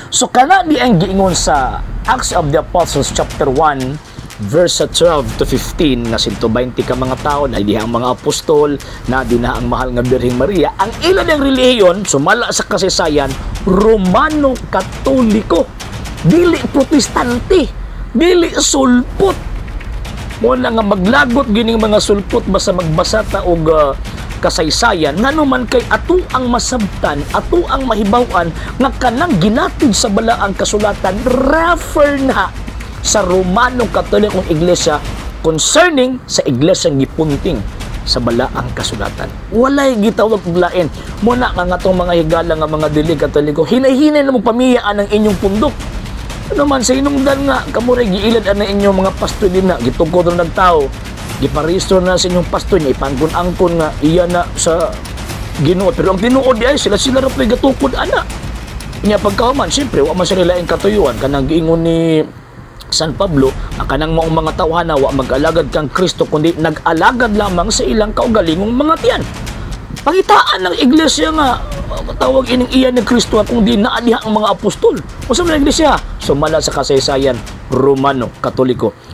So kana di ang giingon sa Acts of the Apostles chapter 1 verse 12 to 15 nga 120 ka mga tao na diha ang mga apostol na dina ang mahal nga Birheng Maria. Ang ilan ang relihiyon sumala sa kasaysayan Romano Katoliko, dili protestante, dili sulpot. Mo na nga maglagot gining mga sulpot basta magbasa ta og kasaysayan nganuman kay ato ang masabtan, ato ang mahibaw-an nga kanang ginatid sa balaang kasulatan refer na sa Romano Katolikong Iglesia concerning sa iglesyang gipunting sa balaang kasulatan. Walay gitawag og lain. Muna nga atong mga higala nga mga dili Katoliko, hinay-hinay na mo pamiyaan ang inyong pundok. Ano man sa inungdan nga kamo ray giilad ana inyong mga pastor din na gitugod ra nagtao. Giparehistro na sa inyong pastor niya ipangkon-angkon nga iya na sa Ginoo. Pero ang tinuod ay sila ra pay gatukod ana. Nya pagkahuman syempre wa man sila laing katuyuan kanang giingon ni San Pablo, kanang maong mga tawhana wa mag-alagad kang Kristo kundi nag-alagad lamang sa ilang kaugalingong mga tiyan. Pangitaan ng iglesia nga tawag ining iya ni Kristo at kung di naadiha ang mga apostol. Usa man ang iglesia sumala sa kasaysayan Romano Katoliko.